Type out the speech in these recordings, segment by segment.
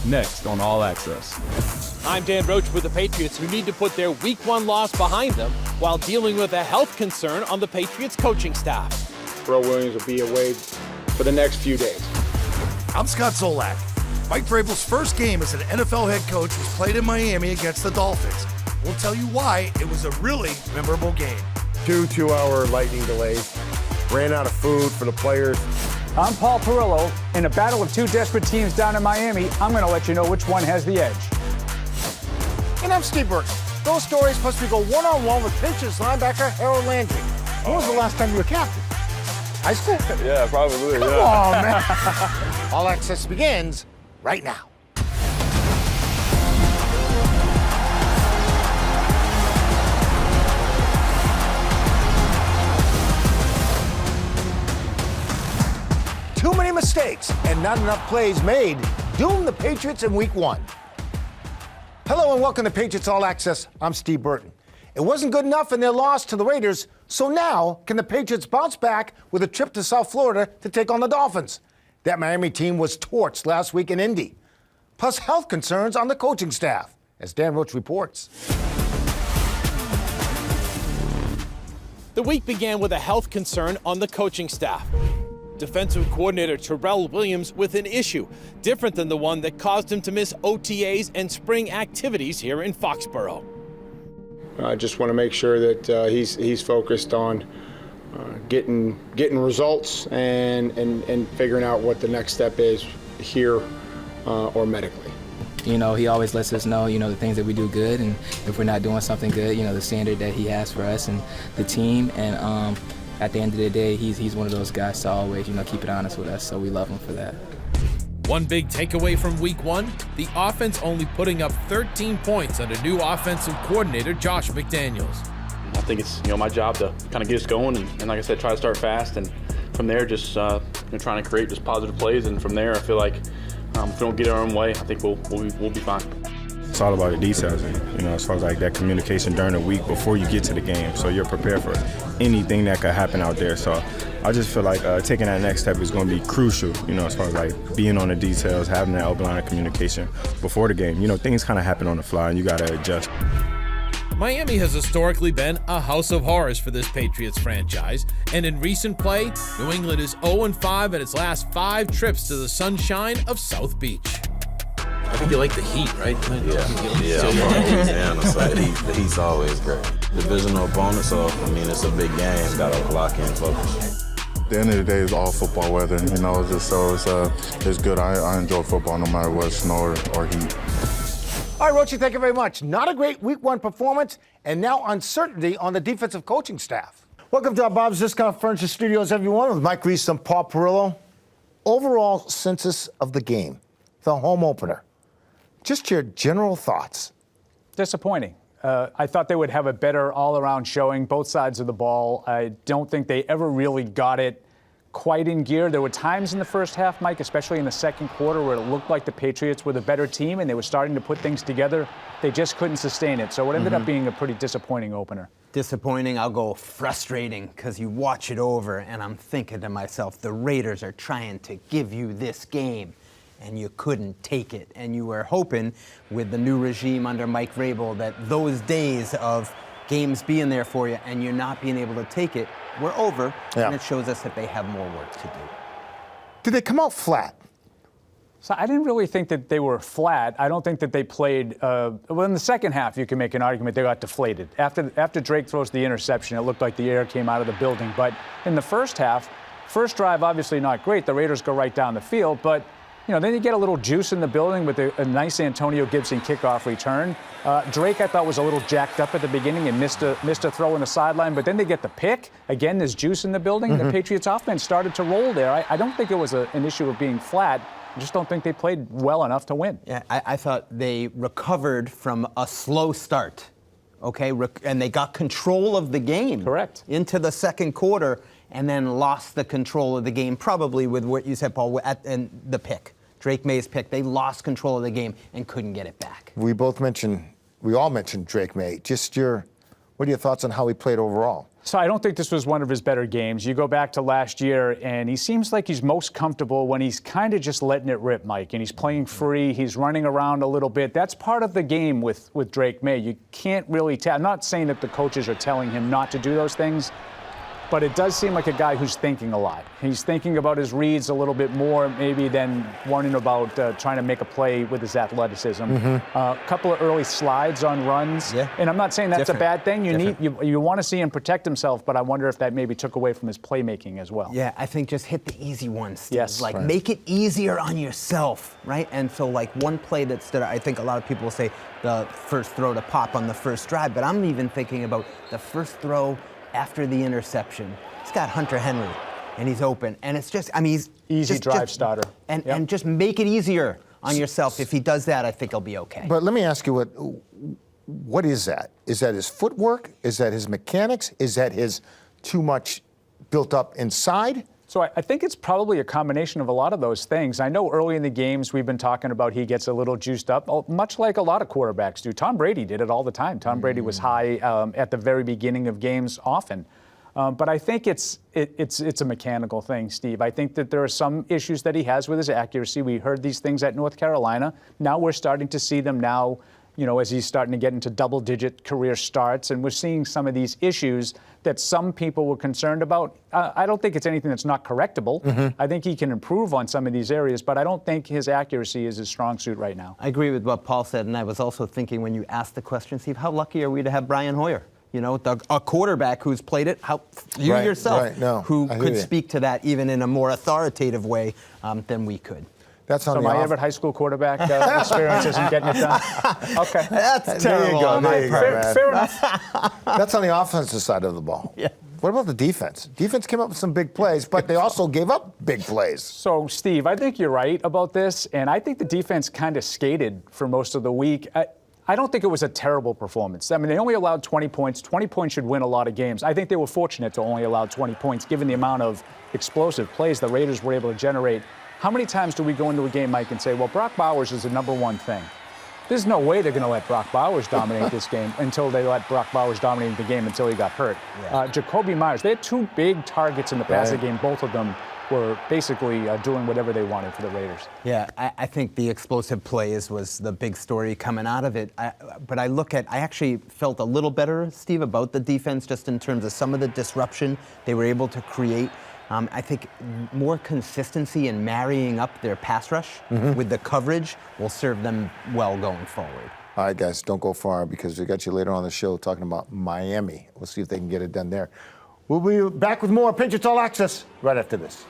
next on All Access. I'm Dan Roach with the Patriots, who need to put their Week 1 loss behind them while dealing with a health concern on the Patriots coaching staff. Earl Williams will be away for the next few days. I'm Scott Zolak. Mike Vrabel's first game as an NFL head coach was played in Miami against the Dolphins. We'll tell you why it was a really memorable game. 2-hour lightning delays. Ran out of food for the players. I'm Paul Perillo. In a battle of two desperate teams down in Miami, I'm going to let you know which one has the edge. And I'm Steve Burton. Those stories plus we go one-on-one with Patriots linebacker Harold Landry. When was the last time you were captain? High school? Yeah, probably. Come on, man. All Access begins right now. Too many mistakes and not enough plays made doomed the Patriots in Week 1. Hello and welcome to Patriots All Access. I'm Steve Burton. It wasn't good enough in their loss to the Raiders, so now can the Patriots bounce back with a trip to South Florida to take on the Dolphins? That Miami team was torched last week in Indy. Plus health concerns on the coaching staff, as Dan Roach reports. The week began with a health concern on the coaching staff. Defensive coordinator Terrell Williams with an issue, different than the one that caused him to miss OTAs and spring activities here in Foxborough. I just want to make sure that he's focused on getting results and figuring out what the next step is here or medically. You know, he always lets us know, the things that we do good, and if we're not doing something good, the standard that he has for us and the team. And at the end of the day, he's one of those guys to always, keep it honest with us, so we love him for that. One big takeaway from Week 1, the offense only putting up 13 points under new offensive coordinator Josh McDaniels. I think it's my job to kind of get us going and like I said, try to start fast, and from there just trying to create just positive plays, and from there I feel like if we don't get our own way, I think we'll be fine. It's all about the details, and, as far as like that communication during the week before you get to the game, so you're prepared for anything that could happen out there. So I just feel like taking that next step is going to be crucial, as far as like being on the details, having that open line of communication before the game. Things kind of happen on the fly, and you got to adjust. Miami has historically been a house of horrors for this Patriots franchise, and in recent play, New England is 0-5 at its last 5 trips to the sunshine of South Beach. I think you like the heat, right? Yeah, I'm from Louisiana, so the heat's always great. Divisional opponent, so, it's a big game, gotta lock in, focus. At the end of the day, it's all football weather, it's good. I enjoy football no matter what, snow or heat. All right, Roachy, thank you very much. Not a great Week 1 performance, and now uncertainty on the defensive coaching staff. Welcome to our Bob's Discount Furniture Studios, everyone, with Mike Reese and Paul Perillo. Overall census of the game, the home opener. Just your general thoughts. Disappointing. I thought they would have a better all-around showing, both sides of the ball. I don't think they ever really got it quite in gear. There were times in the first half, Mike, especially in the second quarter, where it looked like the Patriots were the better team and they were starting to put things together. They just couldn't sustain it. So it ended up being a pretty disappointing opener. Disappointing, I'll go frustrating, because you watch it over and I'm thinking to myself, the Raiders are trying to give you this game, and you couldn't take it. And you were hoping with the new regime under Mike Vrabel that those days of games being there for you and you're not being able to take it were over, and it shows us that they have more work to do. Did they come out flat? So I didn't really think that they were flat. I don't think that they played well, in the second half, you can make an argument they got deflated. After Drake throws the interception, it looked like the air came out of the building. But in the first half, first drive, obviously not great. The Raiders go right down the field, but then you get a little juice in the building with a nice Antonio Gibson kickoff return. Drake, I thought, was a little jacked up at the beginning and missed a throw in the sideline, but then they get the pick. Again, there's juice in the building. The Patriots offense started to roll there. I don't think it was an issue of being flat. I just don't think they played well enough to win. Yeah, I thought they recovered from a slow start, okay? And they got control of the game. Correct. Into the second quarter, and then lost the control of the game, probably with what you said, Paul, and the pick. Drake May's pick. They lost control of the game and couldn't get it back. We all mentioned Drake May. Just your What are your thoughts on how he played overall? So I don't think this was one of his better games. You go back to last year, and he seems like he's most comfortable when he's kind of just letting it rip, Mike, and he's playing free. He's running around a little bit. That's part of the game with Drake May. You can't really tell. I'm not saying that the coaches are telling him not to do those things, but it does seem like a guy who's thinking a lot. He's thinking about his reads a little bit more maybe than worrying about trying to make a play with his athleticism. A couple of early slides on runs. Yeah. And I'm not saying that's a bad thing. Different. You want to see him protect himself, but I wonder if that maybe took away from his playmaking as well. Yeah, I think just hit the easy ones, Steve. Yes. Like, Right. make it easier on yourself, right? And so, like, one play that stood out, I think a lot of people will say the first throw to Pop on the first drive, but I'm even thinking about the first throw after the interception. He's got Hunter Henry, and he's open. And it's just, I mean, he's Easy drive starter. And just make it easier on yourself. If he does that, I think he'll be okay. But let me ask you, what is that? Is that his footwork? Is that his mechanics? Is that his too much built up inside? So I think it's probably a combination of a lot of those things. I know early in the games we've been talking about he gets a little juiced up, much like a lot of quarterbacks do. Tom Brady did it all the time. Tom Brady was high at the very beginning of games often. But I think it's a mechanical thing, Steve. I think that there are some issues that he has with his accuracy. We heard these things at North Carolina. Now we're starting to see them now, you know, as he's starting to get into double-digit career starts. And we're seeing some of these issues that some people were concerned about. I don't think it's anything that's not correctable. I think he can improve on some of these areas, but I don't think his accuracy is his strong suit right now. I agree with what Paul said, and I was also thinking when you asked the question, Steve, how lucky are we to have Brian Hoyer? You know, a quarterback who's played it, who could speak to that even in a more authoritative way than we could. That's on so my Everett High School quarterback experience isn't getting it done. Okay. That's terrible on my part. Fair enough. That's on the offensive side of the ball. Yeah. What about the defense? Defense came up with some big plays, but they also gave up big plays. So, Steve, I think you're right about this, and I think the defense kind of skated for most of the week. I don't think it was a terrible performance. I mean, they only allowed 20 points. 20 points should win a lot of games. I think they were fortunate to only allow 20 points, given the amount of explosive plays the Raiders were able to generate. How many times do we go into a game, Mike, and say, well, Brock Bowers is the number one thing? There's no way they're going to let Brock Bowers dominate this game until they let Brock Bowers dominate the game until he got hurt. Yeah. Jacoby Myers, they had two big targets in the passing game. Both of them were basically doing whatever they wanted for the Raiders. Yeah, I think the explosive plays was the big story coming out of it. But I actually felt a little better, Steve, about the defense just in terms of some of the disruption they were able to create. I think more consistency in marrying up their pass rush with the coverage will serve them well going forward. All right, guys, don't go far because we got you later on the show talking about Miami. We'll see if they can get it done there. We'll be back with more Patriots All Access right after this.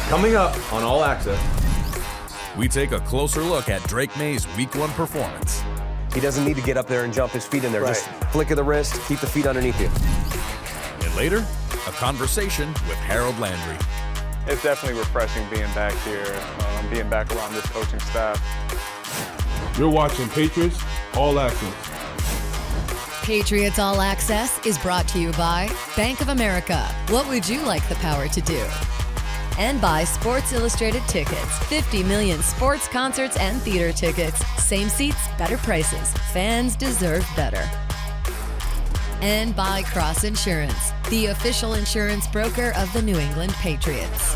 Coming up on All Access, we take a closer look at Drake May's Week 1 performance. He doesn't need to get up there and jump his feet in there. Just flick of the wrist, keep the feet underneath you. And later, a conversation with Harold Landry. It's definitely refreshing being back here, being back around this coaching staff. You're watching Patriots All Access. Patriots All Access is brought to you by Bank of America. What would you like the power to do? And by Sports Illustrated Tickets. 50 million sports, concerts, and theater tickets. Same seats, better prices. Fans deserve better. And by Cross Insurance, the official insurance broker of the New England Patriots.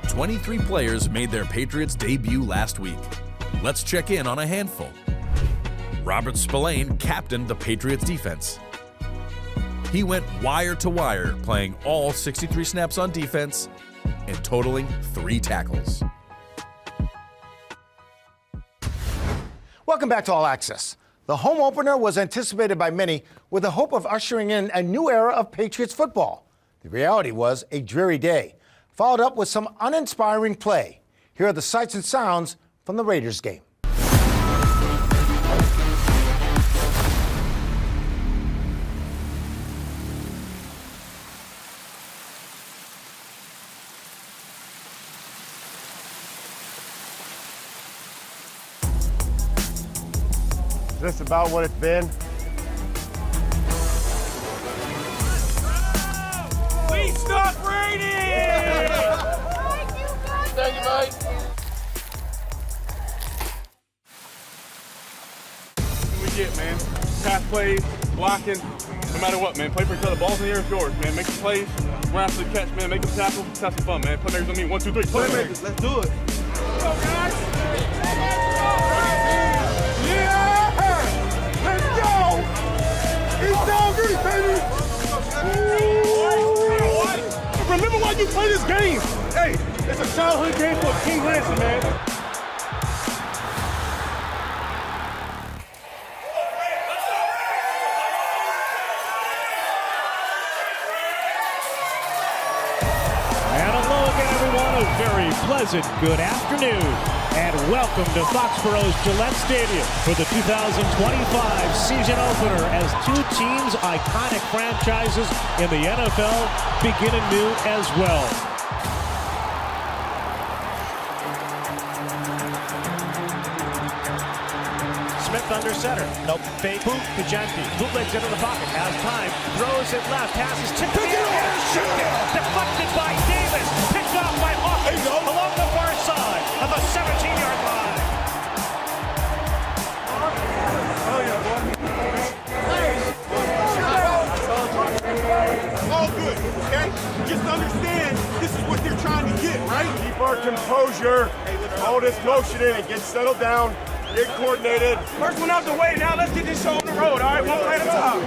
"23 players made their Patriots debut last week. Let's check in on a handful. Robert Spillane captained the Patriots defense. He went wire to wire, playing all 63 snaps on defense and totaling 3 tackles. Welcome back to All Access. The home opener was anticipated by many with the hope of ushering in a new era of Patriots football. The reality was a dreary day, followed up with some uninspiring play. Here are the sights and sounds from the Raiders game. Is this about what it's been? We Stop Brady! Thank you, Mike. We get, man. Pass plays, blocking, no matter what, man. Play for each other. Ball's in the air, it's yours, man. Make the plays, run after the catch, man. Make them tackle, have some fun, man. Playmakers on me. 1, 2, 3. Playmakers, let's do it. Let's go, guys. Yeah! Let's go! It's doggy, baby! Remember why you play this game. Hey, it's a childhood game for King Ransom, man. Very pleasant good afternoon and welcome to Foxborough's Gillette Stadium for the 2025 season opener as two teams' iconic franchises in the NFL begin anew as well. Smith under center. Nope. Fake boot. Pagenti. Bootlegs into the pocket. Has time. Throws it left. Passes tipped in the air. Deflected by Davis. Picked off by Hawkins along the far side of the 17-yard line. Oh, yeah, boy. All good, okay? Just understand this is what they're trying to get, right? Keep our composure. Hold this motion in and get settled down. Get coordinated. First one out the way, now let's get this show on the road, all right? One play at a time.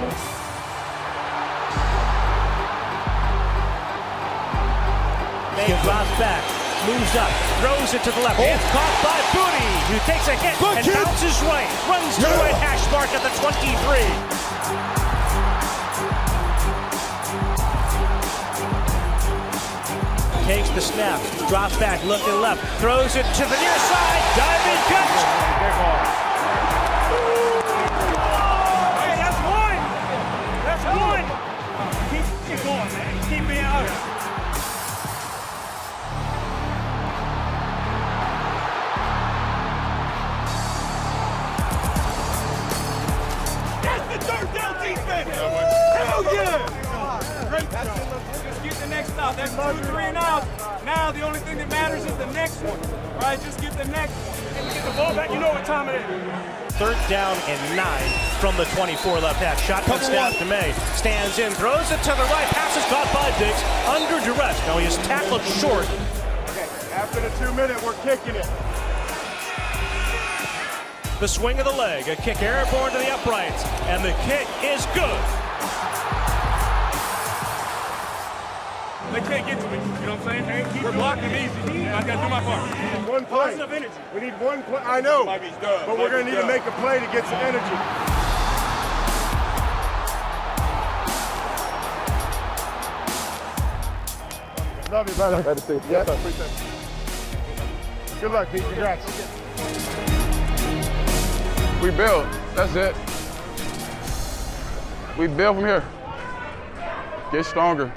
Drops back, moves up, throws it to the left. It's caught by Booty, who takes a hit and bounces right. Runs to the right hash mark at the 23. Takes the snap, drops back, looking left, throws it to the near side, diving catch. Hey, that's one. That's one. Keep going, man. Keep me out. That's the third down defense. Hell yeah. Great job. Just get the next stop. That's 2, 3 and out. Now the only thing that matters is the next one. All right, just get the next one. And get the ball back. You know what time it is. Third down and 9 from the 24 left hash. Shotgun snap to May. Stands in, throws it to the right. Pass is caught by Diggs under duress. Now he is tackled short. Okay, after the 2-minute, we're kicking it. The swing of the leg, a kick airborne to the uprights, and the kick is good. They can't get to me. You know what I'm saying? Hey, keep blocking easy. I gotta do my part. One play. Positive energy. We need one play. I know. But we're going to need to make a play to get some energy. Love you, brother. Glad to see you. Yes, appreciate it. Good luck, Pete. Congrats. We build. That's it. We build from here. Get stronger.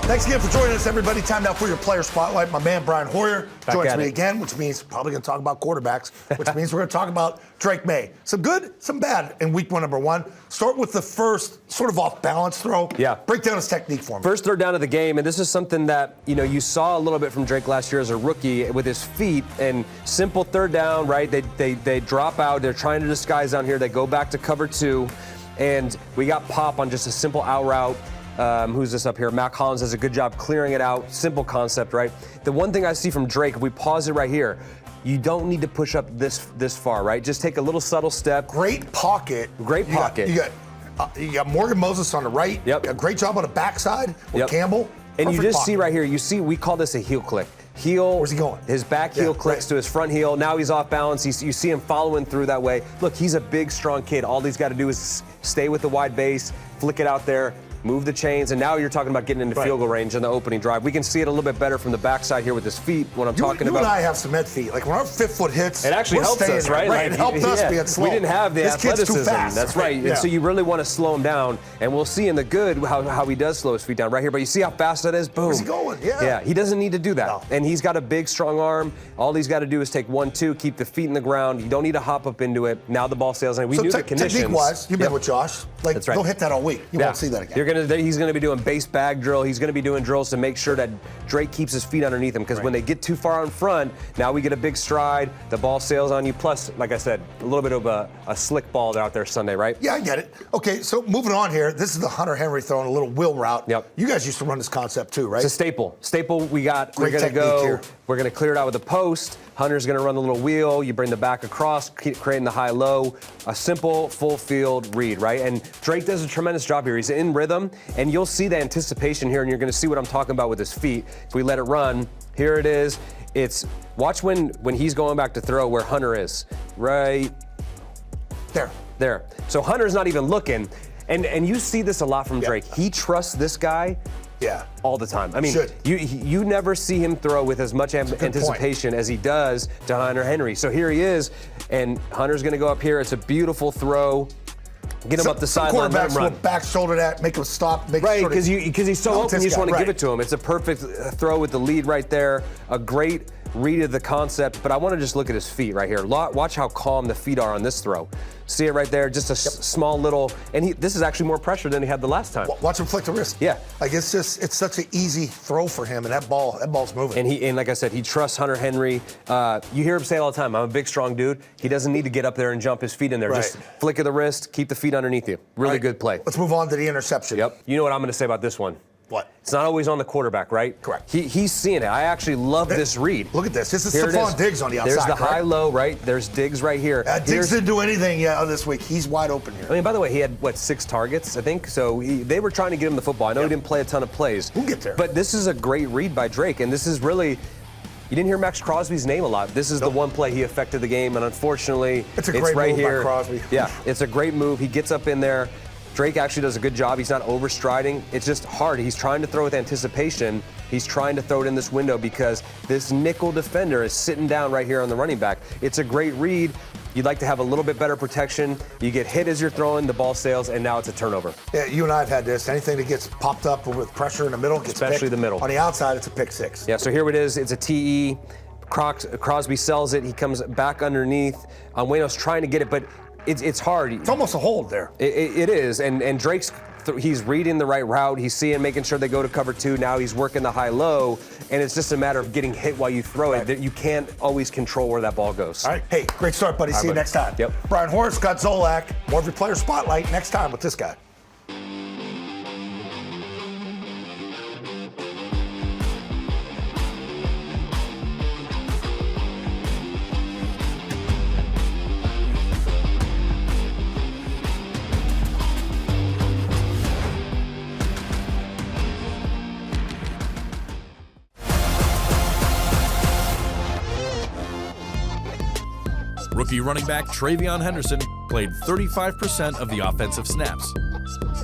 Thanks again for joining us, everybody. Time now for your player spotlight. My man, Brian Hoyer, joins me again, which means probably going to talk about quarterbacks, which means we're going to talk about Drake May. Some good, some bad in week 1, number 1. Start with the first sort of off-balance throw. Yeah. Break down his technique for me. First third down of the game, and this is something that, you saw a little bit from Drake last year as a rookie with his feet, and simple third down, right? They drop out. They're trying to disguise down here. They go back to cover 2, and we got pop on just a simple out route. Who's this up here? Matt Collins does a good job clearing it out. Simple concept, right? The one thing I see from Drake, if we pause it right here, you don't need to push up this far, right? Just take a little subtle step. Great pocket. Great pocket. You got Morgan Moses on the right. Yep. A great job on the backside with Campbell. And you just pocket. see right here, we call this a heel click. Where's he going? His back heel clicks to his front heel. Now he's off balance. You see him following through that way. Look, he's a big, strong kid. All he's got to do is stay with the wide base, flick it out there. move the chains, and now you're talking about getting into field goal range in the opening drive. We can see it a little bit better from the backside here with his feet. What I'm talking about. You and I have cement feet. Like when our 5th foot hits, it actually helps us, right? Right, it helped us being slow. We didn't have the athleticism. Kid's too fast. That's right. Yeah. And so you really want to slow him down, and we'll see in the good how he does slow his feet down right here. But you see how fast that is? Boom. Where's he going? Yeah. Yeah, he doesn't need to do that. No. And he's got a big, strong arm. All he's got to do is take 1-2, keep the feet in the ground. You don't need to hop up into it. Now the ball sails in. We knew the conditions. Technique-wise, you've been with Josh. Like, that's right. They'll hit that all week. You won't see that again. He's going to be doing base bag drill. He's going to be doing drills to make sure that Drake keeps his feet underneath him, because when they get too far out in front, now we get a big stride, the ball sails on you, plus, like I said, a little bit of a slick ball out there Sunday, right? Yeah, I get it. Okay, so moving on here, this is the Hunter Henry throwing a little wheel route. Yep. You guys used to run this concept too, right? It's a staple. We're going to go. Here. We're going to clear it out with a post. Hunter's going to run the little wheel. You bring the back across, creating the high-low. A simple, full-field read, right? And Drake does a tremendous job here. He's in rhythm, and you'll see the anticipation here, and you're going to see what I'm talking about with his feet. If we let it run, here it is. Watch when he's going back to throw where Hunter is. Right there. So Hunter's not even looking. And you see this a lot from Drake. He trusts this guy all the time. I mean, you never see him throw with as much anticipation as he does to Hunter Henry. So here he is, and Hunter's going to go up here. It's a beautiful throw. Get him up the sideline, let him run. Will back shoulder that, make him stop. Right, because he's so open, you just want to give it to him. It's a perfect throw with the lead right there. A great read of the concept, but I want to just look at his feet right here. Watch how calm the feet are on this throw. See it right there, just a small little, and this is actually more pressure than he had the last time. Watch him flick the wrist. Yeah. Like it's such an easy throw for him, and that ball's moving. And like I said, he trusts Hunter Henry. You hear him say all the time, I'm a big, strong dude. He doesn't need to get up there and jump his feet in there. Just flick of the wrist, keep the feet underneath you. Really good play. Let's move on to the interception. Yep. You know what I'm going to say about this one? What? It's not always on the quarterback, right? Correct. He's seeing it. I actually love this read. Look at this. This is Stephon Diggs on the outside. There's the high-low, right? There's Diggs right here. Diggs didn't do anything this week. He's wide open here. I mean, by the way, he had, 6 targets, I think? So they were trying to get him the football. I know he didn't play a ton of plays. We'll get there. But this is a great read by Drake, and this is really... You didn't hear Max Crosby's name a lot. This is the one play he affected the game, and unfortunately, it's a great right move here. by Crosby. Yeah, it's a great move. He gets up in there. Drake actually does a good job. He's not overstriding. It's just hard. He's trying to throw with anticipation. He's trying to throw it in this window because this nickel defender is sitting down right here on the running back. It's a great read. You'd like to have a little bit better protection. You get hit as you're throwing, the ball sails, and now it's a turnover. Yeah, you and I have had this. Anything that gets popped up with pressure in the middle gets especially picked. The middle. On the outside, it's a pick six. Yeah, so here it is. It's a TE. Crosby sells it. He comes back underneath. Wayno's trying to get it, but it's hard. It's almost a hold there. It is, and Drake's he's reading the right route. He's making sure they go to cover 2. Now he's working the high-low, and it's just a matter of getting hit while you throw it. You can't always control where that ball goes. All right. Hey, great start, buddy. See you next time. Yep. Brian Hoyer, Scott Zolak. More of your player spotlight next time with this guy. Rookie running back Travion Henderson played 35% of the offensive snaps,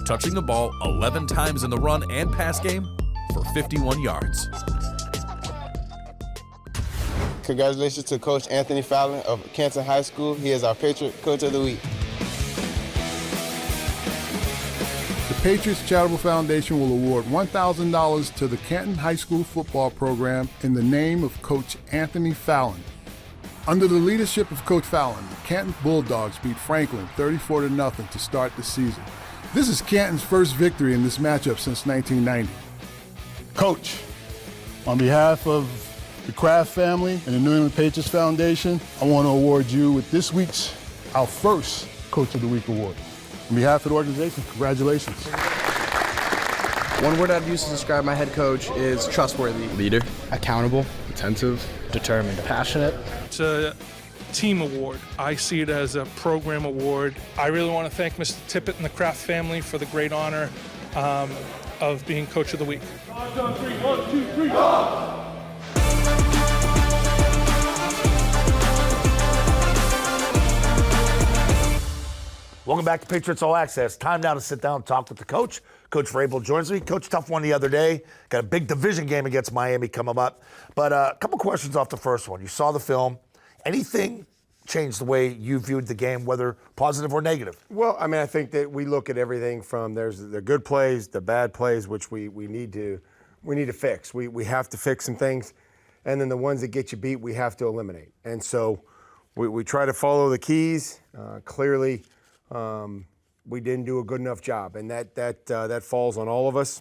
touching the ball 11 times in the run and pass game for 51 yards. Congratulations to Coach Anthony Fallon of Canton High School. He is our Patriot Coach of the Week. The Patriots Charitable Foundation will award $1,000 to the Canton High School football program in the name of Coach Anthony Fallon. Under the leadership of Coach Fallon, the Canton Bulldogs beat Franklin 34-0 to start the season. This is Canton's first victory in this matchup since 1990. Coach, on behalf of the Kraft family and the New England Patriots Foundation, I want to award you with this week's, our first Coach of the Week award. On behalf of the organization, congratulations. One word I'd use to describe my head coach is trustworthy. Leader. Accountable. Attentive. Determined. Passionate. It's a team award. I see it as a program award. I really want to thank Mr. Tippett and the Kraft family for the great honor of being Coach of the Week. 1, 2, 3, go! Welcome Welcome back to Patriots All Access. Time now to sit down and talk with the coach. Coach Vrabel joins me. Coach, tough one the other day. Got a big division game against Miami coming up. But a couple questions off the first one. You saw the film. Anything changed the way you viewed the game, whether positive or negative? Well, I mean, I think that we look at everything from there's the good plays, the bad plays, which we need to fix. We have to fix some things. And then the ones that get you beat, we have to eliminate. And so we try to follow the keys. Clearly, we didn't do a good enough job, and that falls on all of us.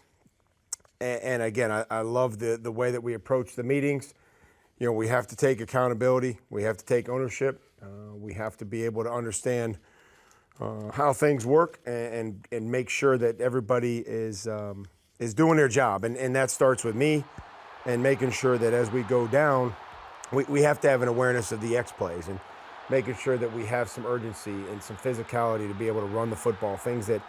And again, I love the way that we approach the meetings. You know, we have to take accountability. We have to take ownership. We have to be able to understand how things work and make sure that everybody is doing their job. And that starts with me and making sure that as we go down, we have to have an awareness of the X plays and making sure that we have some urgency and some physicality to be able to run the football, things that,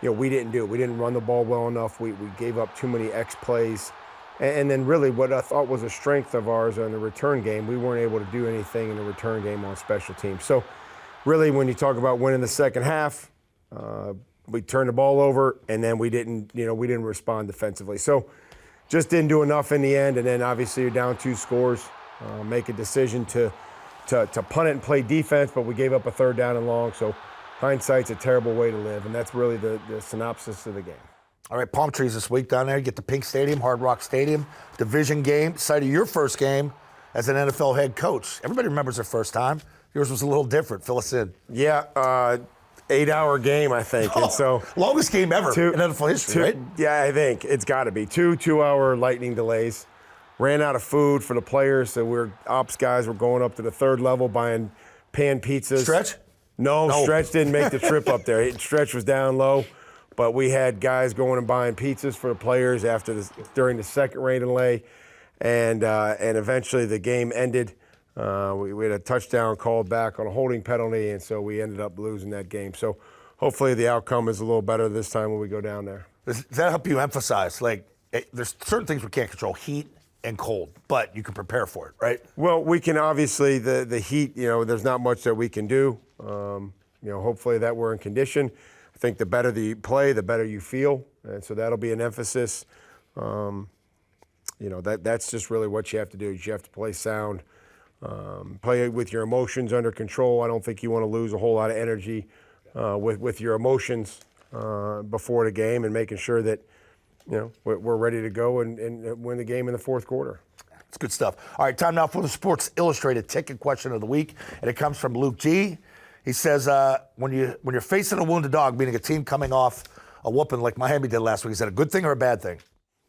you know, we didn't do. We didn't run the ball well enough. We gave up too many X plays. And then really what I thought was a strength of ours in the return game, we weren't able to do anything in the return game on special teams. So really when you talk about winning the second half, we turned the ball over and then we didn't respond defensively. So just didn't do enough in the end. And then obviously you're down 2 scores, make a decision to punt it and play defense, but we gave up a 3rd down and long. So hindsight's a terrible way to live. And that's really the synopsis of the game. All right, palm trees this week down there. You get the Pink Stadium, Hard Rock Stadium, division game, site of your first game as an NFL head coach. Everybody remembers their first time. Yours was a little different. Fill us in. Yeah, 8-hour game, I think. Oh, and so longest game ever in NFL history, right? Yeah, I think it's got to be. 2-hour lightning delays. Ran out of food for the players, so ops guys were going up to the 3rd level buying pan pizzas. Stretch? No, Stretch didn't make the trip up there. Stretch was down low. But we had guys going and buying pizzas for the players during the second rain delay, and eventually the game ended. We had a touchdown called back on a holding penalty, and so we ended up losing that game. So hopefully the outcome is a little better this time when we go down there. Does that help you emphasize, there's certain things we can't control, heat and cold, but you can prepare for it, right? Well, we can obviously, the heat, there's not much that we can do. Hopefully that we're in condition. I think the better you play, the better you feel, and so that'll be an emphasis. That's just really what you have to do. You have to play sound, play with your emotions under control. I don't think you want to lose a whole lot of energy with your emotions before the game, and making sure that we're ready to go and win the game in the 4th quarter. It's good stuff. All right, time now for the Sports Illustrated ticket question of the week, and it comes from Luke G. He says, when you're facing a wounded dog, meaning a team coming off a whooping like Miami did last week, is that a good thing or a bad thing?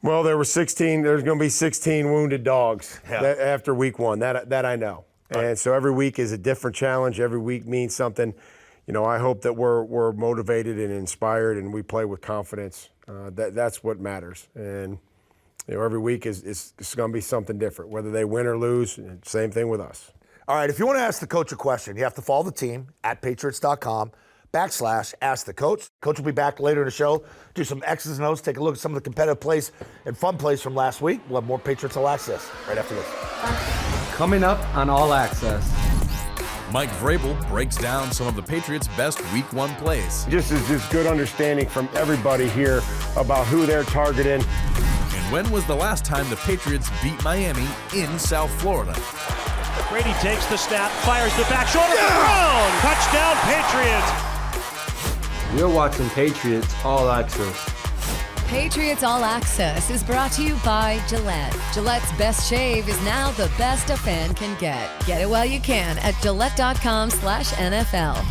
Well, there's going to be 16 wounded dogs after week 1. That I know. And so every week is a different challenge. Every week means something. I hope that we're motivated and inspired and we play with confidence. That's what matters. And every week is going to be something different, whether they win or lose. Same thing with us. All right, if you want to ask the coach a question, you have to follow the team at patriots.com/ask the coach. Coach will be back later in the show, do some X's and O's, take a look at some of the competitive plays and fun plays from last week. We'll have more Patriots All Access right after this. Coming up on All Access. Mike Vrabel breaks down some of the Patriots' best Week 1 plays. Just good understanding from everybody here about who they're targeting. And when was the last time the Patriots beat Miami in South Florida? Brady takes the snap, fires the back shoulder, thrown! Touchdown, Patriots! You're watching Patriots All Access. Patriots All Access is brought to you by Gillette. Gillette's best shave is now the best a fan can get. Get it while you can at Gillette.com/NFL.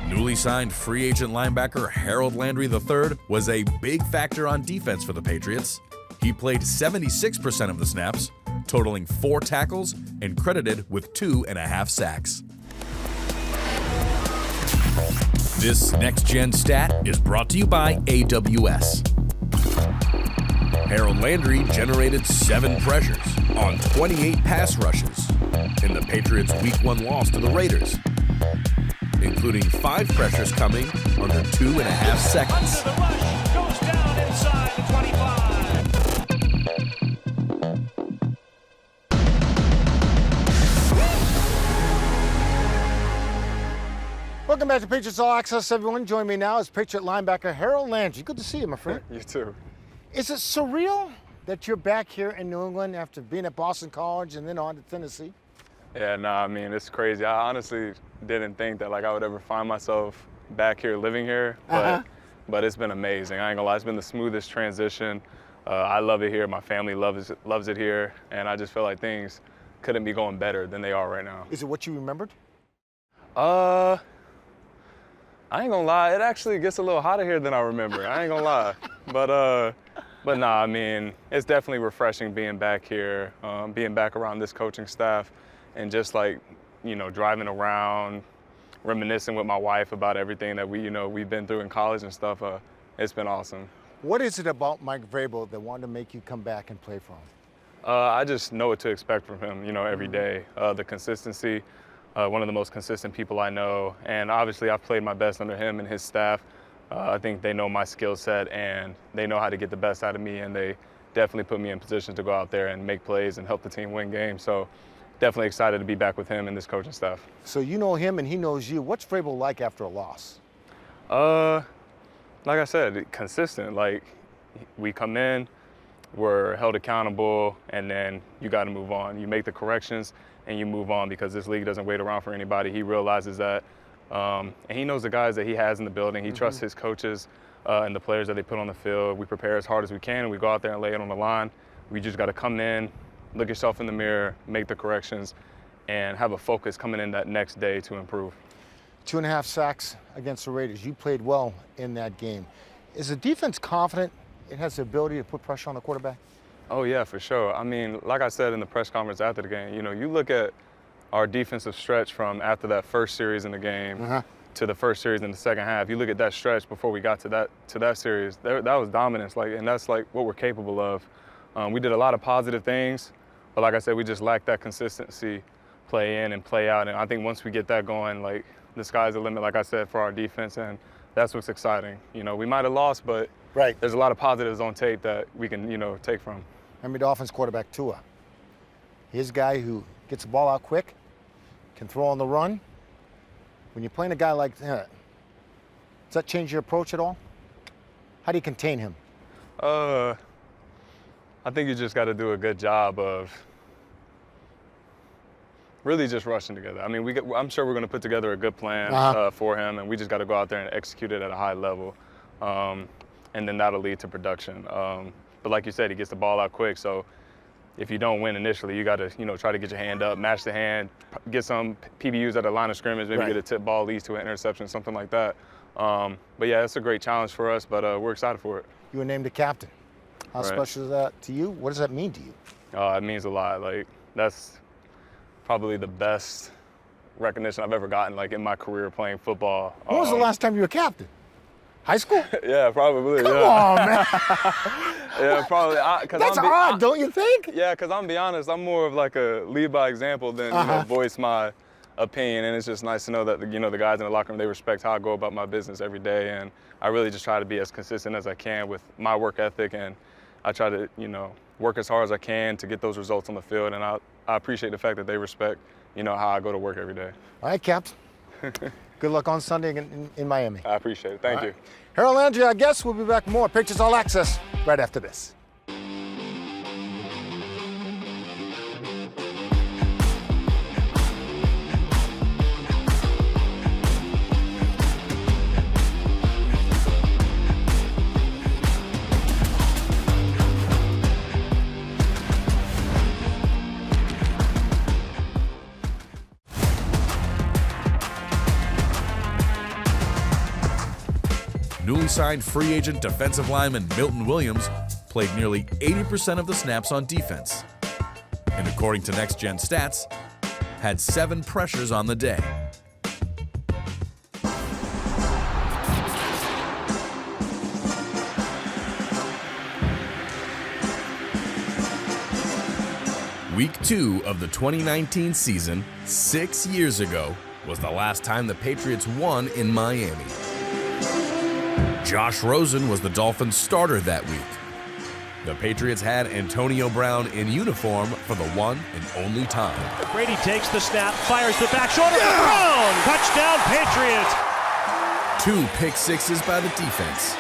Newly signed free agent linebacker Harold Landry III was a big factor on defense for the Patriots. He played 76% of the snaps, totaling 4 tackles and credited with 2.5 sacks. This next-gen stat is brought to you by AWS. Harold Landry generated 7 pressures on 28 pass rushes in the Patriots' Week 1 loss to the Raiders, including 5 pressures coming under 2.5 seconds. Under the rush, goes down inside the 25. Welcome back to Patriots All Access, everyone. Join me now is Patriot linebacker Harold Landry. Good to see you, my friend. You too. Is it surreal that you're back here in New England after being at Boston College and then on to Tennessee? Yeah, no, I mean, it's crazy. I honestly didn't think that I would ever find myself back here living here, but it's been amazing. I ain't gonna lie, it's been the smoothest transition. I love it here. My family loves it here, and I just feel like things couldn't be going better than they are right now. Is it what you remembered? I ain't gonna lie, it actually gets a little hotter here than I remember. I ain't gonna lie, but nah, I mean, it's definitely refreshing being back here, being back around this coaching staff, and just driving around, reminiscing with my wife about everything that we've been through in college and stuff. It's been awesome. What is it about Mike Vrabel that wanted to make you come back and play for him? I just know what to expect from him, every day. The consistency, one of the most consistent people I know, and obviously I've played my best under him and his staff. I think they know my skill set and they know how to get the best out of me, and they definitely put me in position to go out there and make plays and help the team win games. So definitely excited to be back with him and this coaching staff. So you know him and he knows you. What's Vrabel like after a loss? Like I said, consistent. We come in, we're held accountable, and then you got to move on. You make the corrections and you move on, because this league doesn't wait around for anybody. He realizes that, and he knows the guys that he has in the building. He trusts his coaches and the players that they put on the field. We prepare as hard as we can, and we go out there and lay it on the line. We just got to come in, look yourself in the mirror, make the corrections, and have a focus coming in that next day to improve. 2.5 sacks against the Raiders. You played well in that game. Is the defense confident it has the ability to put pressure on the quarterback? Oh, yeah, for sure. I mean, like I said in the press conference after the game, you look at our defensive stretch from after that first series in the game to the first series in the second half. You look at that stretch before we got to that series, that was dominance, and that's what we're capable of. We did a lot of positive things, but like I said, we just lacked that consistency, play in and play out. And I think once we get that going, the sky's the limit, like I said, for our defense, and that's what's exciting. We might have lost, but there's a lot of positives on tape that we can, take from. Remember Dolphins quarterback Tua. He's a guy who gets the ball out quick, can throw on the run. When you're playing a guy like that, does that change your approach at all? How do you contain him? I think you just got to do a good job of really just rushing together. I mean, I'm sure we're going to put together a good plan for him, and we just got to go out there and execute it at a high level, and then that'll lead to production. But like you said, he gets the ball out quick, so if you don't win initially, you got to try to get your hand up, match the hand, get some PBUs at the line of scrimmage, maybe get a tip ball leads to an interception, something like that. But yeah, it's a great challenge for us, but we're excited for it. You were named a captain. How special is that to you? What does that mean to you? It means a lot. That's probably the best recognition I've ever gotten, in my career playing football. When was the last time you were captain? High school? Yeah, probably. Come on, man. Yeah, probably. That's odd, don't you think? Yeah, because I'm be honest, I'm more of a lead by example than voice my opinion, and it's just nice to know that the guys in the locker room, they respect how I go about my business every day, and I really just try to be as consistent as I can with my work ethic, and I try to work as hard as I can to get those results on the field, and I appreciate the fact that they respect how I go to work every day. All right, Captain. Good luck on Sunday in Miami. I appreciate it. Thank you. Harold Landry, our guest. We'll be back with more Patriots All Access right after this. Newly signed free agent defensive lineman Milton Williams played nearly 80% of the snaps on defense, and according to Next Gen Stats, had 7 pressures on the day. Week 2 of the 2019 season, 6 years ago, was the last time the Patriots won in Miami. Josh Rosen was the Dolphins' starter that week. The Patriots had Antonio Brown in uniform for the one and only time. Brady takes the snap, fires the back shoulder for Brown. Touchdown, Patriots. 2 pick sixes by the defense.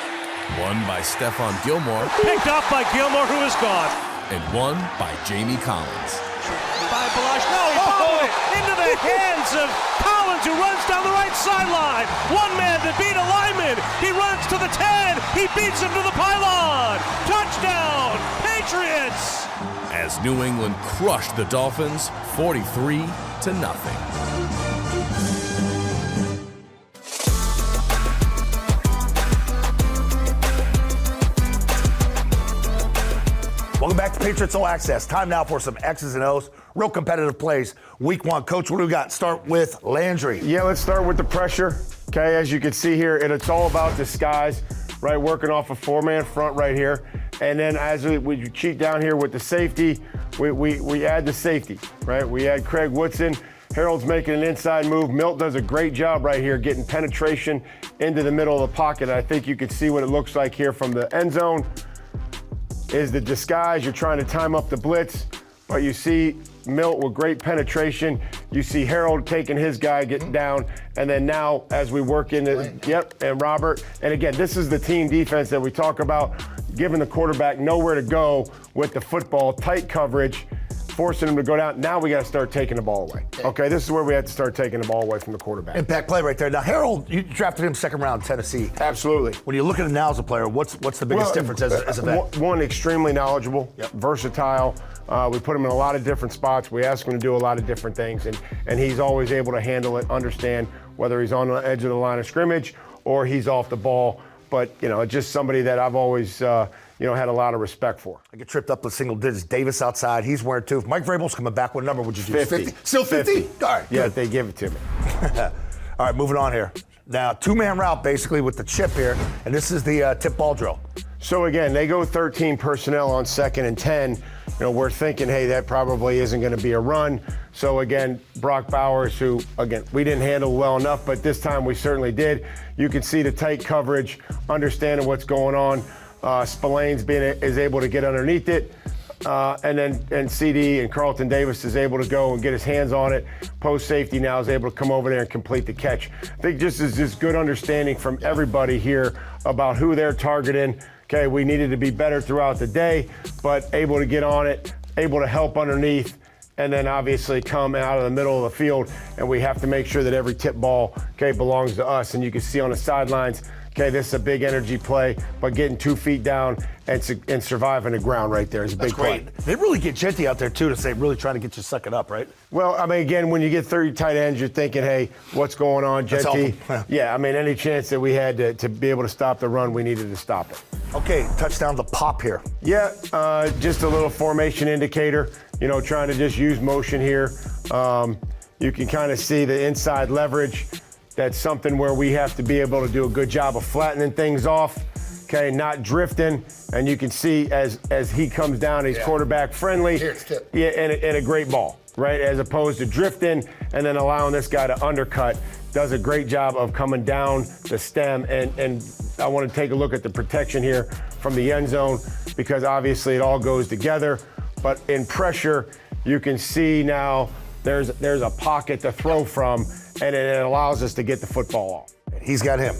1 by Stephon Gilmore. Picked off by Gilmore, who is gone. And 1 by Jamie Collins. By Balash. No, he followed it into the hands of Collins, who runs down the right sideline. One man to beat a lineman. He runs to the 10. He beats him to the pylon. Touchdown, Patriots! As New England crushed the Dolphins 43-0. Welcome back to Patriots All Access. Time now for some X's and O's. Real competitive plays. Week 1. Coach, what do we got? Start with Landry. Yeah, let's start with the pressure. Okay, as you can see here, it's all about disguise, right? Working off a 4-man front right here. And then as we cheat down here with the safety, we add the safety, right? We add Craig Woodson. Harold's making an inside move. Milt does a great job right here getting penetration into the middle of the pocket. I think you can see what it looks like here from the end zone. Is the disguise. You're trying to time up the blitz, but you see Milt with great penetration. You see Harold taking his guy, getting down, and then now as we work into, and Robert. And again, this is the team defense that we talk about, giving the quarterback nowhere to go with the football, tight coverage, forcing him to go down. Now we got to start taking the ball away. Okay, this is where we have to start taking the ball away from the quarterback. Impact play right there. Now, Harold, you drafted him 2nd round, Tennessee. Absolutely. When you look at him now as a player, what's the biggest difference as a vet? One, extremely knowledgeable, versatile. We put him in a lot of different spots. We ask him to do a lot of different things, and he's always able to handle it, understand whether he's on the edge of the line of scrimmage or he's off the ball. But, just somebody that I've always, had a lot of respect for. I get tripped up with single digits. Davis outside, he's wearing 2. If Mike Vrabel's coming back, what number would you do? 50. Still 50? All right, yeah, good. they give it to me. All right, moving on here. Now, 2-man route basically with the chip here, and this is the tip ball drill. So again, they go 13 personnel on 2nd and 10. We're thinking, hey, that probably isn't going to be a run. So again, Brock Bowers, who, again, we didn't handle well enough, but this time we certainly did. You can see the tight coverage, understanding what's going on. Spillane's is able to get underneath it. And CD and Carlton Davis is able to go and get his hands on it. Post safety now is able to come over there and complete the catch. I think just is just good understanding from everybody here about who they're targeting. Okay, we needed to be better throughout the day, but able to get on it, able to help underneath, and then obviously come out of the middle of the field. And we have to make sure that every tip ball, belongs to us. And you can see on the sidelines, this is a big energy play, but getting 2 feet down and surviving the ground right there is a big play. They really get Genty out there, too, to say really trying to get you to suck it up, right? Well, again, when you get 30 tight ends, you're thinking, hey, what's going on, Genty? Yeah, any chance that we had to be able to stop the run, we needed to stop it. Okay, touchdown to pop here. Yeah, just a little formation indicator, trying to just use motion here. You can kind of see the inside leverage. That's something where we have to be able to do a good job of flattening things off, not drifting. And you can see as he comes down, he's quarterback friendly. Here, it's tip. Yeah, and a great ball, right? As opposed to drifting and then allowing this guy to undercut. Does a great job of coming down the stem. And I want to take a look at the protection here from the end zone, because obviously it all goes together. But in pressure, you can see now there's a pocket to throw from, and it allows us to get the football off. He's got him.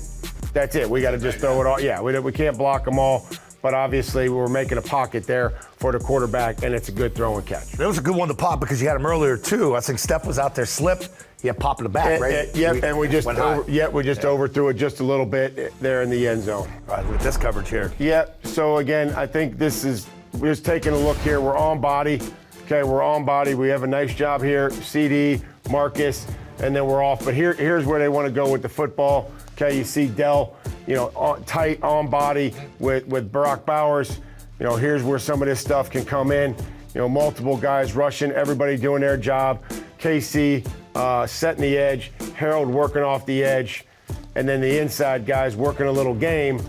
That's it. We got to just throw it all. Yeah, we can't block them all, but obviously we're making a pocket there for the quarterback, and it's a good throw and catch. That was a good one to pop because you had him earlier, too. I think Steph was out there, slipped. He had pop in the back, right? And we just overthrew it just a little bit there in the end zone. All right, look at this coverage here. Yeah, so again, I think we're just taking a look here. We're on body. Okay, we're on body. We have a nice job here. CD, Marcus, and then we're off. But here's where they want to go with the football. Okay, you see Dell, tight on body with Brock Bowers. Here's where some of this stuff can come in. Multiple guys rushing, everybody doing their job. KC setting the edge, Harold working off the edge, and then the inside guys working a little game.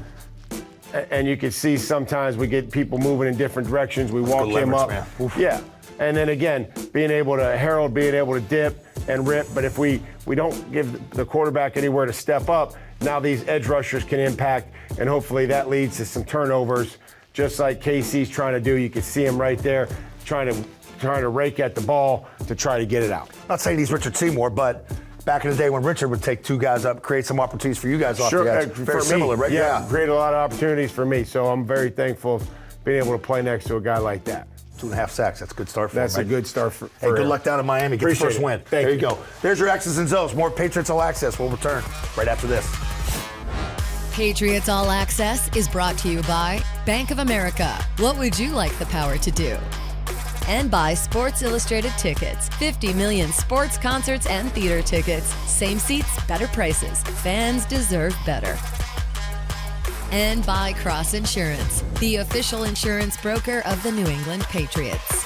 And you can see sometimes we get people moving in different directions. We walk him up. Yeah. And then again, Harold being able to dip and rip. But if we don't give the quarterback anywhere to step up, now these edge rushers can impact, and hopefully that leads to some turnovers, just like KC's trying to do. You can see him right there trying to rake at the ball to try to get it out. Not saying he's Richard Seymour, but back in the day when Richard would take two guys up, create some opportunities for you guys off the edge. Very similar, right? Yeah, create a lot of opportunities for me. So I'm very thankful being able to play next to a guy like that. 2.5 sacks. That's a good start for him. That's a good start for Hey, good him. luck down in Miami. Get the first win. There you go. There's your X's and O's. More Patriots All Access. We'll return right after this. Patriots All Access is brought to you by Bank of America. What would you like the power to do? And by Sports Illustrated Tickets. 50 million sports, concerts, and theater tickets. Same seats, better prices. Fans deserve better. And by Cross Insurance, the official insurance broker of the New England Patriots.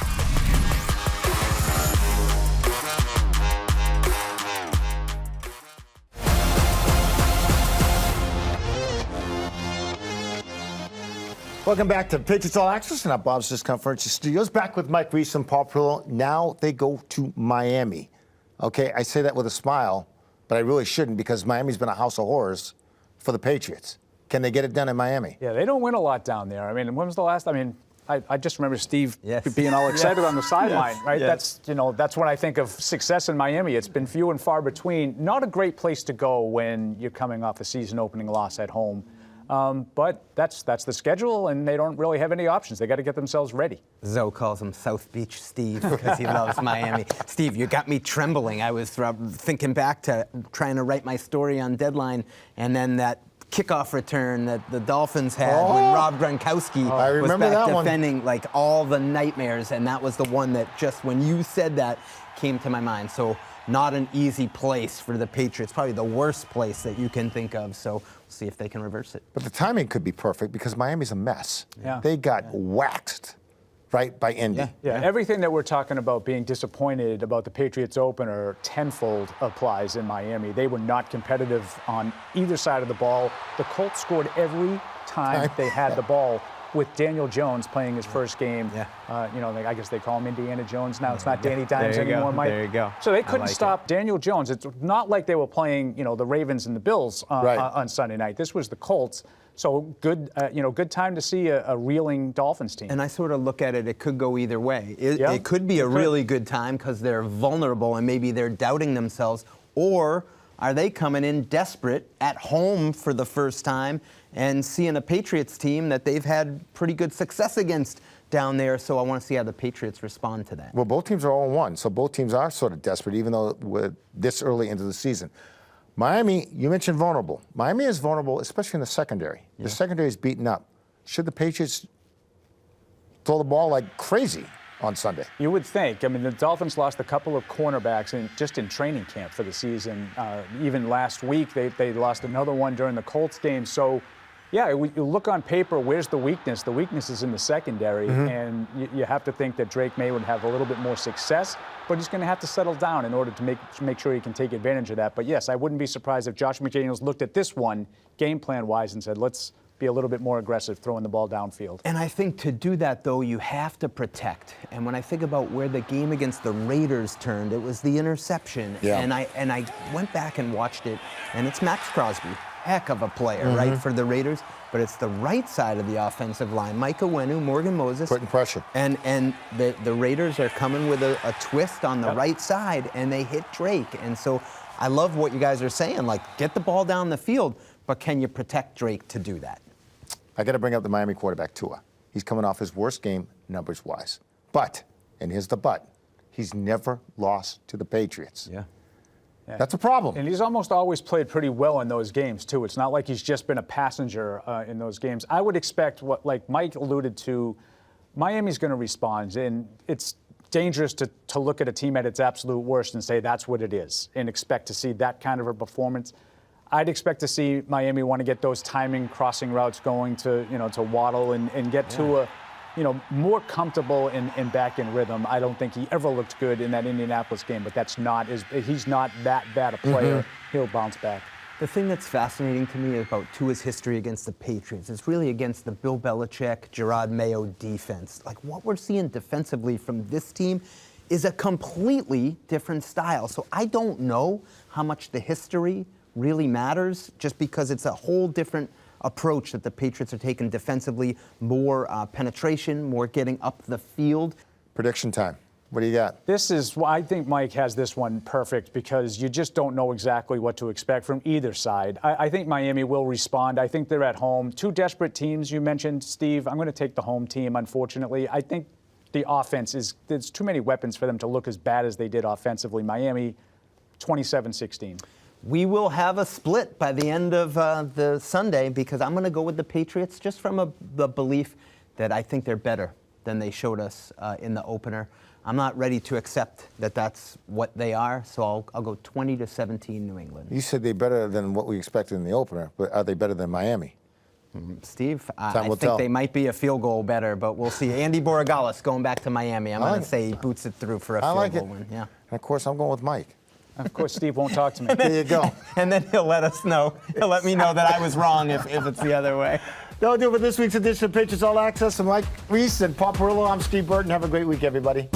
Welcome back to Patriots All Access in our Bob's Disconference Studios. Back with Mike Reese and Paul Perillo. Now they go to Miami. Okay, I say that with a smile, but I really shouldn't because Miami's been a house of horrors for the Patriots. Can they get it done in Miami? Yeah, they don't win a lot down there. I mean, when was the last? I mean, I just remember Steve being all excited on the sideline, right? Yes. That's when I think of success in Miami. It's been few and far between. Not a great place to go when you're coming off a season-opening loss at home. But that's the schedule, and they don't really have any options. They got to get themselves ready. Zoe calls him South Beach Steve because he loves Miami. Steve, you got me trembling. I was thinking back to trying to write my story on Deadline, and then that kickoff return that the Dolphins had when Rob Gronkowski was back defending, like all the nightmares, and that was the one that just when you said that came to my mind. So not an easy place for the Patriots, probably the worst place that you can think of. So we'll see if they can reverse it. But the timing could be perfect because Miami's a mess. Yeah. They got waxed, right, by Indy. Yeah, everything that we're talking about being disappointed about the Patriots opener tenfold applies in Miami. They were not competitive on either side of the ball. The Colts scored every time they had the ball, with Daniel Jones playing his first game. I guess they call him Indiana Jones now. It's not Danny Dimes anymore, Mike. There you go. So they couldn't stop Daniel Jones. It's not like they were playing, the Ravens and the Bills on Sunday night. This was the Colts. So good time to see a reeling Dolphins team. And I sort of look at it, it could go either way. It could be a really good time because they're vulnerable and maybe they're doubting themselves, or are they coming in desperate at home for the first time and seeing a Patriots team that they've had pretty good success against down there? So I want to see how the Patriots respond to that. Well, both teams are 0-1, so both teams are sort of desperate, even though we're this early into the season. Miami, you mentioned vulnerable. Miami is vulnerable, especially in the secondary. Yeah. The secondary is beaten up. Should the Patriots throw the ball like crazy on Sunday? You would think. I mean, the Dolphins lost a couple of cornerbacks just in training camp for the season. Even last week, they lost another one during the Colts game. So, yeah, you look on paper, where's the weakness? The weakness is in the secondary, and you have to think that Drake May would have a little bit more success, but he's going to have to settle down in order to make sure he can take advantage of that. But, yes, I wouldn't be surprised if Josh McDaniels looked at this one game plan-wise and said, let's be a little bit more aggressive throwing the ball downfield. And I think to do that, though, you have to protect. And when I think about where the game against the Raiders turned, it was the interception. Yeah. And I went back and watched it, and it's Max Crosby. Heck of a player, right, for the Raiders. But it's the right side of the offensive line. Micah Wenu, Morgan Moses. Putting pressure. And the Raiders are coming with a twist on the right side, and they hit Drake. And so I love what you guys are saying, like, get the ball down the field, but can you protect Drake to do that? I got to bring up the Miami quarterback, Tua. He's coming off his worst game, numbers-wise. But, and here's the but, he's never lost to the Patriots. Yeah. That's a problem. And he's almost always played pretty well in those games, too. It's not like he's just been a passenger in those games. I would expect, what like Mike alluded to, Miami's going to respond. And it's dangerous to look at a team at its absolute worst and say that's what it is and expect to see that kind of a performance. I'd expect to see Miami want to get those timing crossing routes going to Waddle and get to a more comfortable and back in rhythm. I don't think he ever looked good in that Indianapolis game, but he's not that bad a player. He'll bounce back. The thing that's fascinating to me about Tua's history against the Patriots is really against the Bill Belichick, Gerard Mayo defense. Like, what we're seeing defensively from this team is a completely different style. So I don't know how much the history really matters, just because it's a whole different approach that the Patriots are taking defensively, more penetration, more getting up the field. Prediction time. What do you got? I think Mike has this one perfect because you just don't know exactly what to expect from either side. I think Miami will respond. I think they're at home. Two desperate teams you mentioned, Steve. I'm going to take the home team, unfortunately. I think the offense there's too many weapons for them to look as bad as they did offensively. Miami, 27-16. We will have a split by the end of the Sunday because I'm going to go with the Patriots just from the belief that I think they're better than they showed us in the opener. I'm not ready to accept that that's what they are, so I'll go 20-17 New England. You said they're better than what we expected in the opener, but are they better than Miami? Steve, I think they might be a field goal better, but we'll see. Andy Borregales going back to Miami. I'm going to say he boots it through for a field goal win. Yeah. And of course, I'm going with Mike. Of course, Steve won't talk to me. There you go. And then he'll let us know. He'll let me know that I was wrong if it's the other way. That'll do it for this week's edition of Patriots All Access. And Mike Reese and Paul Perillo, I'm Steve Burton. Have a great week, everybody.